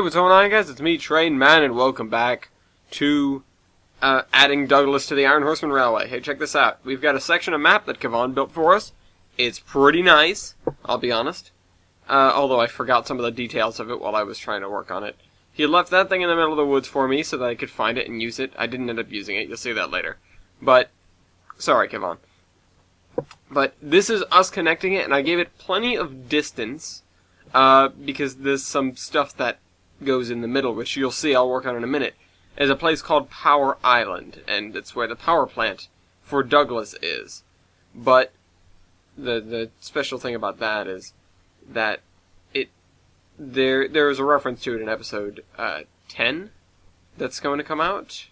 what's going on, guys? It's me, Train Man, and welcome back to adding Douglas to the Iron Horseman Railway. Hey, check this out. We've got a section of map that Kevon built for us. It's pretty nice, I'll be honest. Although I forgot some of the details of it while I was trying to work on it. He had left that thing in the middle of the woods for me so that I could find it and use it. I didn't end up using it. You'll see that later. But, sorry, Kevon. But this is us connecting it, and I gave it plenty of distance. Because there's some stuff that goes in the middle, which you'll see I'll work on in a minute. There's a place called Power Island, and it's where the power plant for Douglas is. But the special thing about that is that there is a reference to it in episode 10 that's going to come out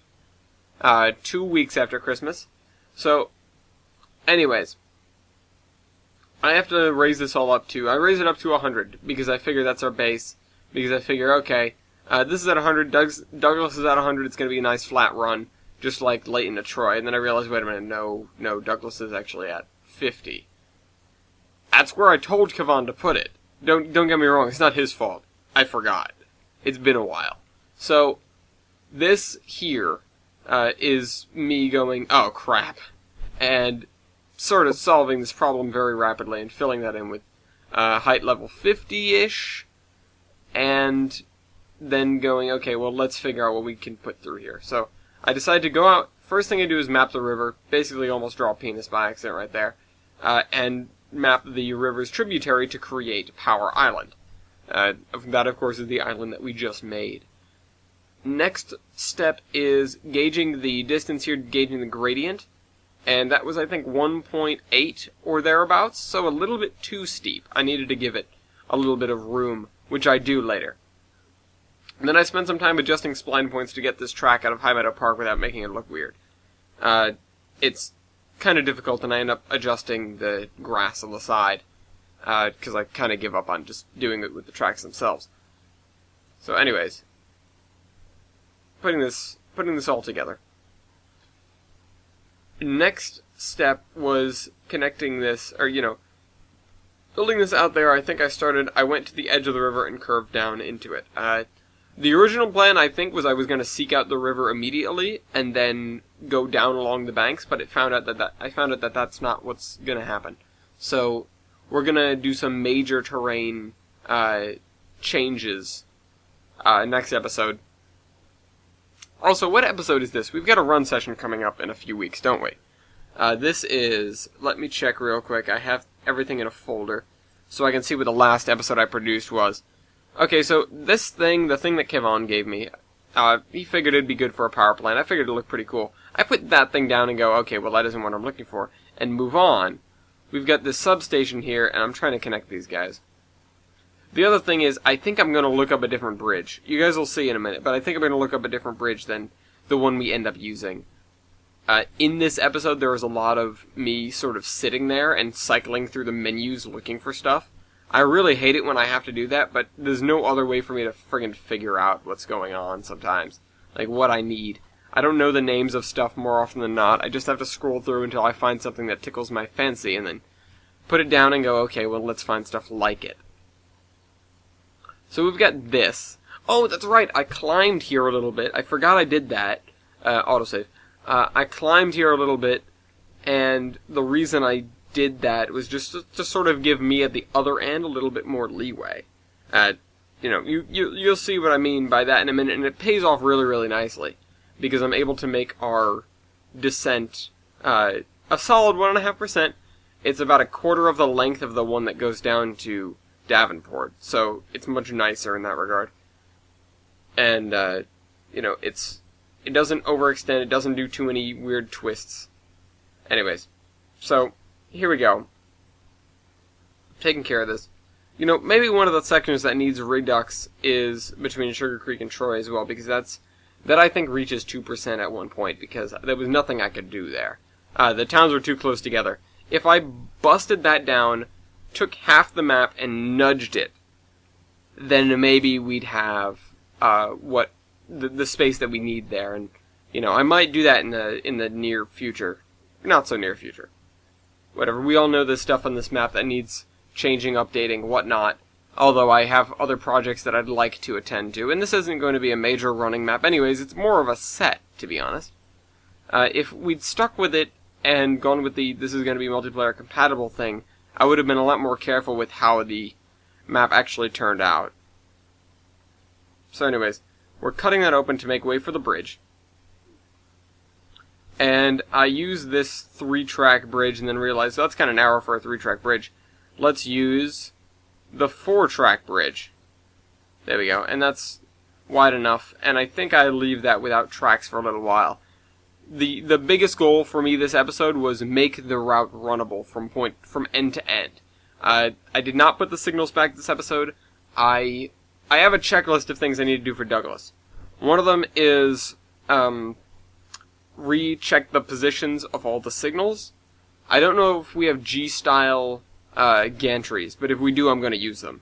2 weeks after Christmas. So, anyways, I have to raise this all up to, I raise it up to 100, because I figure that's our base, because I figure, okay, this is at 100, Douglas is at 100, it's going to be a nice flat run, just like Leighton to Troy, and then I realized, wait a minute, no, Douglas is actually at 50. That's where I told Kevon to put it. Don't get me wrong, it's not his fault. I forgot. It's been a while. So, this here is me going, oh crap, and sort of solving this problem very rapidly and filling that in with height level 50-ish, and then going, okay, well, let's figure out what we can put through here. So I decided to go out. First thing I do is map the river, basically almost draw a penis by accident right there, and map the river's tributary to create Power Island. That, of course, is the island that we just made. Next step is gauging the distance here, gauging the gradient. And that was, I think, 1.8 or thereabouts, so a little bit too steep. I needed to give it a little bit of room, which I do later. And then I spent some time adjusting spline points to get this track out of High Meadow Park without making it look weird. It's kind of difficult, and I end up adjusting the grass on the side, because I kind of give up on just doing it with the tracks themselves. So anyways, putting this all together. Next step was connecting this, or, building this out there. I went to the edge of the river and curved down into it. The original plan, I think, was I was going to seek out the river immediately and then go down along the banks, but I found out that that's not what's going to happen. So, we're going to do some major terrain changes next episode. Also, what episode is this? We've got a run session coming up in a few weeks, don't we? This is... Let me check real quick. I have everything in a folder, so I can see what the last episode I produced was. Okay, so this thing, the thing that Kevon gave me, he figured it'd be good for a power plant. I figured it'd look pretty cool. I put that thing down and go, okay, well, that isn't what I'm looking for, and move on. We've got this substation here, and I'm trying to connect these guys. The other thing is, I think I'm going to look up a different bridge. You guys will see in a minute, but I think I'm going to look up a different bridge than the one we end up using. In this episode, there was a lot of me sort of sitting there and cycling through the menus looking for stuff. I really hate it when I have to do that, but there's no other way for me to friggin' figure out what's going on sometimes. Like, what I need. I don't know the names of stuff more often than not. I just have to scroll through until I find something that tickles my fancy, and then put it down and go, okay, well, let's find stuff like it. So we've got this. Oh, that's right, I climbed here a little bit. I forgot I did that. Autosave. I climbed here a little bit, and the reason I did that was just to sort of give me at the other end a little bit more leeway. You'll see what I mean by that in a minute, and it pays off really, really nicely, because I'm able to make our descent a solid 1.5%. It's about a quarter of the length of the one that goes down to Davenport, so it's much nicer in that regard. And, it doesn't overextend, it doesn't do too many weird twists. Anyways, so, here we go. Taking care of this. Maybe one of the sections that needs redux is between Sugar Creek and Troy as well, because that I think reaches 2% at one point, because there was nothing I could do there. The towns were too close together. If I busted that down, took half the map and nudged it, then maybe we'd have the space that we need there, and I might do that in the near future, not so near future. Whatever. We all know there's stuff on this map that needs changing, updating, whatnot. although I have other projects that I'd like to attend to, and this isn't going to be a major running map anyways, it's more of a set, to be honest. If we'd stuck with it and gone with the this is going to be multiplayer compatible thing, I would have been a lot more careful with how the map actually turned out. So anyways, we're cutting that open to make way for the bridge. And I use this 3-track bridge and then realized that's kind of narrow for a 3-track bridge. Let's use the 4-track bridge. There we go. And that's wide enough. And I think I leave that without tracks for a little while. The biggest goal for me this episode was make the route runnable from end to end. I did not put the signals back this episode. I have a checklist of things I need to do for Douglas. One of them is recheck the positions of all the signals. I don't know if we have G-style gantries, but if we do, I'm going to use them.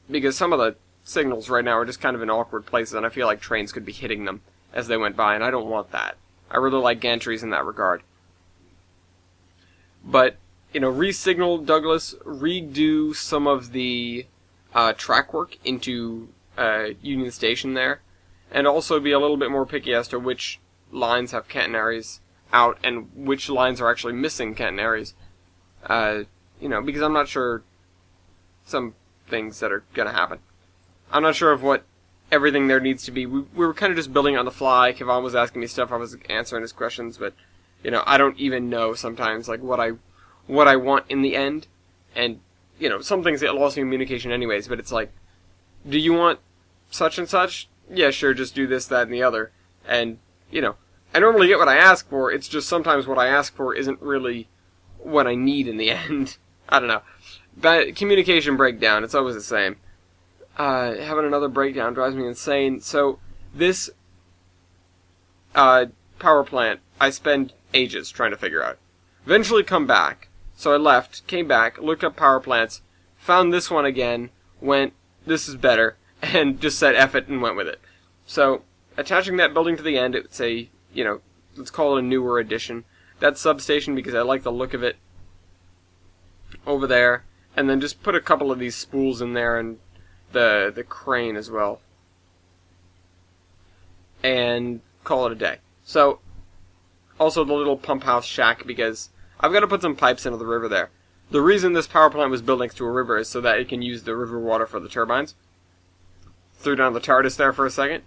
Because some of the signals right now are just kind of in awkward places, and I feel like trains could be hitting them as they went by, and I don't want that. I really like gantries in that regard. But, re-signal Douglas, redo some of the track work into Union Station there, and also be a little bit more picky as to which lines have catenaries out and which lines are actually missing catenaries. Because I'm not sure some things that are going to happen. I'm not sure of what everything there needs to be. We were kind of just building on the fly. Kevon was asking me stuff, I was answering his questions, but, I don't even know sometimes, like, what I want in the end. And, some things get lost in communication anyways, but it's like, do you want such and such? Yeah, sure, just do this, that, and the other. And, I normally get what I ask for, it's just sometimes what I ask for isn't really what I need in the end. I don't know. But communication breakdown, it's always the same. Having another breakdown drives me insane. So, this power plant, I spend ages trying to figure out. Eventually come back. So I left, came back, looked up power plants, found this one again, went, this is better, and just said F it and went with it. So, attaching that building to the end, it's a, let's call it a newer edition. That substation, because I like the look of it, over there. And then just put a couple of these spools in there, and the crane as well. And call it a day. So, also the little pump house shack, because I've got to put some pipes into the river there. The reason this power plant was built next to a river is so that it can use the river water for the turbines. Threw down the TARDIS there for a second.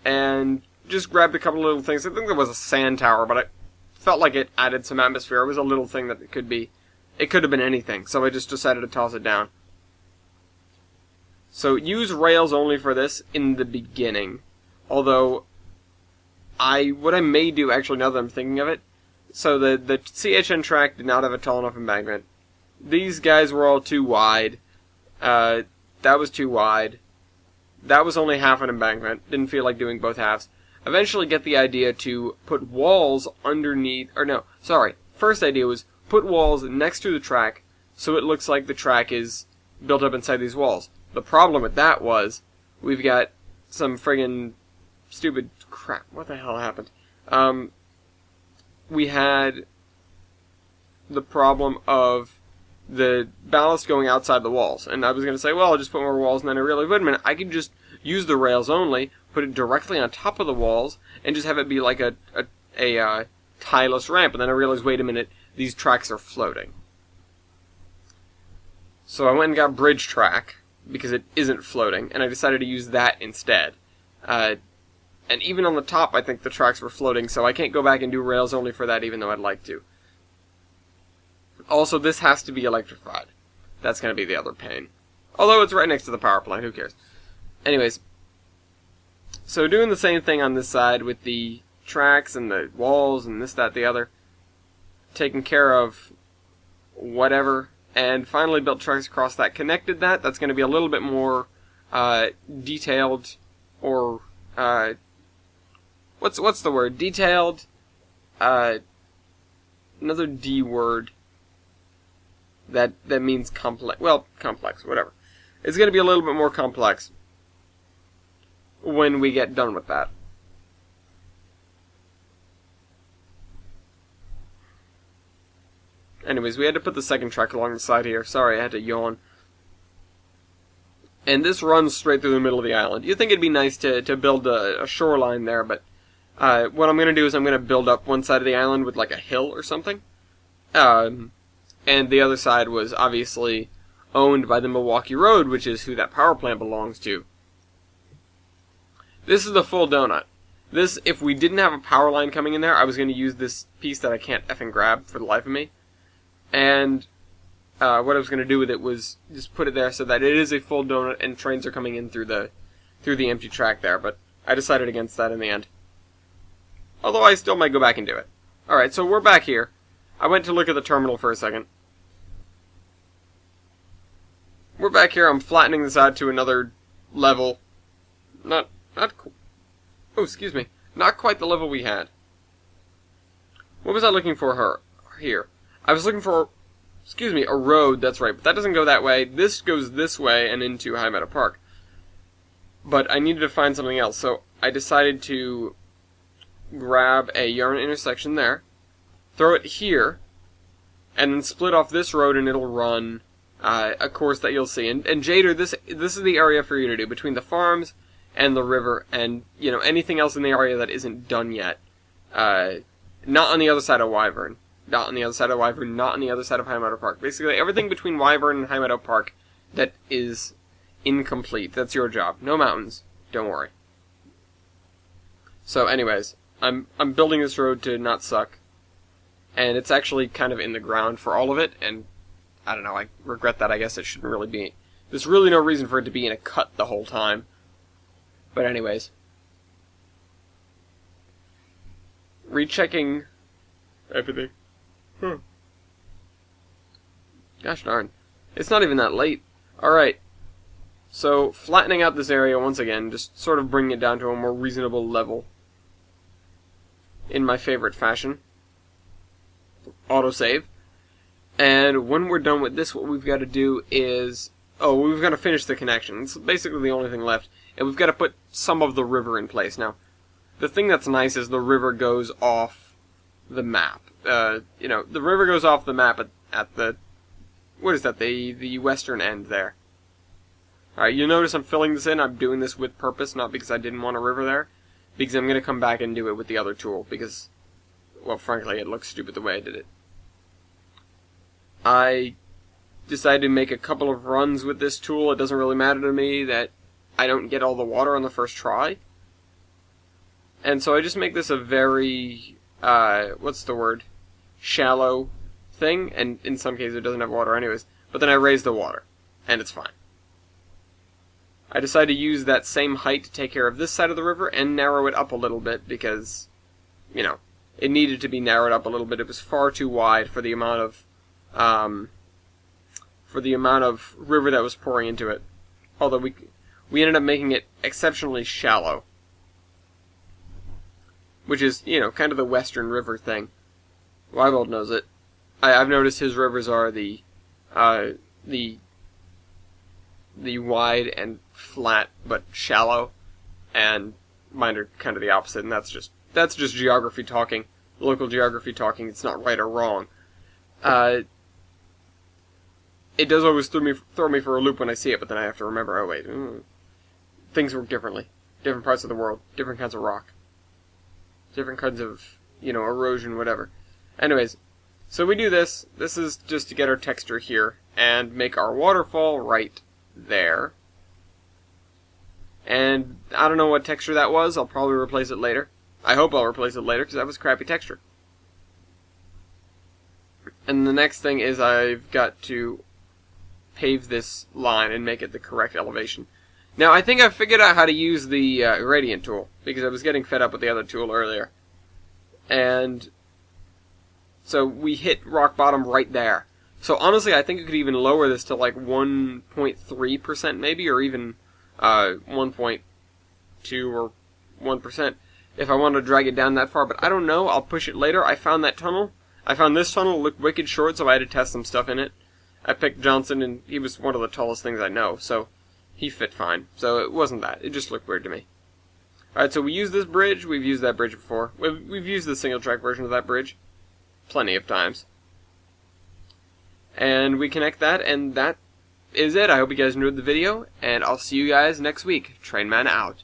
And just grabbed a couple of little things. I think there was a sand tower, but I felt like it added some atmosphere. It was a little thing that it could have been anything, so I just decided to toss it down. So use rails only for this in the beginning. Although, what I may do, actually, now that I'm thinking of it, so the CHN track did not have a tall enough embankment. These guys were all too wide. That was too wide. That was only half an embankment. Didn't feel like doing both halves. Eventually get the idea to put walls underneath, first idea was put walls next to the track so it looks like the track is built up inside these walls. The problem with that was, we've got some friggin' stupid crap. What the hell happened? We had the problem of the ballast going outside the walls. And I was going to say, well, I'll just put more walls, and then I realized, wait a minute, I can just use the rails only, put it directly on top of the walls, and just have it be like a tileless ramp. And then I realized, wait a minute, these tracks are floating. So I went and got bridge track, because it isn't floating, and I decided to use that instead. And even on the top, I think the tracks were floating, so I can't go back and do rails only for that, even though I'd like to. Also, this has to be electrified. That's going to be the other pain. Although it's right next to the power plant, who cares? Anyways, so doing the same thing on this side with the tracks and the walls and this, that, the other. Taking care of whatever. And finally built tracks across that. Connected that. That's going to be a little bit more detailed, or what's the word? Detailed. Another D word. That means complex. Well, complex, whatever. It's going to be a little bit more complex when we get done with that. Anyways, we had to put the second track along the side here. Sorry, I had to yawn. And this runs straight through the middle of the island. You'd think it'd be nice to build a shoreline there, but what I'm going to do is I'm going to build up one side of the island with like a hill or something. And the other side was obviously owned by the Milwaukee Road, which is who that power plant belongs to. This is the full donut. This, if we didn't have a power line coming in there, I was going to use this piece that I can't effing grab for the life of me. And what I was going to do with it was just put it there so that it is a full donut and trains are coming in through the empty track there. But I decided against that in the end. Although I still might go back and do it. Alright, so we're back here. I went to look at the terminal for a second. We're back here. I'm flattening this out to another level. Not excuse me. Not quite the level we had. What was I looking for here? I was looking for, a road, that's right. But that doesn't go that way. This goes this way and into High Meadow Park. But I needed to find something else, so I decided to grab a yarn intersection there, throw it here, and then split off this road and it'll run a course that you'll see. And Jader, this is the area for you to do, between the farms and the river, and anything else in the area that isn't done yet. Not on the other side of Wyvern. Not on the other side of Wyvern, not on the other side of High Meadow Park. Basically, everything between Wyvern and High Meadow Park that is incomplete. That's your job. No mountains. Don't worry. So, anyways, I'm building this road to not suck. And it's actually kind of in the ground for all of it, and I don't know, I regret that. I guess it shouldn't really be. There's really no reason for it to be in a cut the whole time. But anyways. Rechecking everything. Gosh darn. It's not even that late. Alright. So, flattening out this area once again, just sort of bringing it down to a more reasonable level. In my favorite fashion. Autosave. And when we're done with this, what we've got to do is... we've got to finish the connection. It's basically the only thing left. And we've got to put some of the river in place. Now, the thing that's nice is the river goes off the map. The river goes off the map at the... What is that? The western end there. Alright, you'll notice I'm filling this in. I'm doing this with purpose, not because I didn't want a river there. Because I'm going to come back and do it with the other tool. Because, well, frankly, it looks stupid the way I did it. I decided to make a couple of runs with this tool. It doesn't really matter to me that I don't get all the water on the first try. And so I just make this a very, shallow thing. And in some cases it doesn't have water anyways. But then I raise the water. And it's fine. I decided to use that same height to take care of this side of the river and narrow it up a little bit because, it needed to be narrowed up a little bit. It was far too wide for the amount of river that was pouring into it. Although we ended up making it exceptionally shallow. Which is, kind of the Western River thing. Wybold knows it. I've noticed his rivers are the wide and flat but shallow, and mine are kind of the opposite, and that's just geography talking, local geography talking. It's not right or wrong. It does always throw me for a loop when I see it, but then I have to remember, oh wait, things work differently. Different parts of the world, different kinds of rock, different kinds of, erosion, whatever. Anyways, so we do this. This is just to get our texture here and make our waterfall right there. And I don't know what texture that was. I'll probably replace it later. I hope I'll replace it later because that was crappy texture. And the next thing is I've got to pave this line and make it the correct elevation. Now, I think I figured out how to use the gradient tool, because I was getting fed up with the other tool earlier. And so we hit rock bottom right there. So honestly, I think I could even lower this to like 1.3% maybe, or even 1.2 or 1% if I wanted to drag it down that far. But I don't know, I'll push it later. I found that tunnel. I found this tunnel looked wicked short, so I had to test some stuff in it. I picked Johnson, and he was one of the tallest things I know, so he fit fine. So it wasn't that. It just looked weird to me. Alright, so we use this bridge. We've used that bridge before. We've used the single-track version of that bridge plenty of times. and we connect that, and that is it. I hope you guys enjoyed the video, and I'll see you guys next week. Trainman out.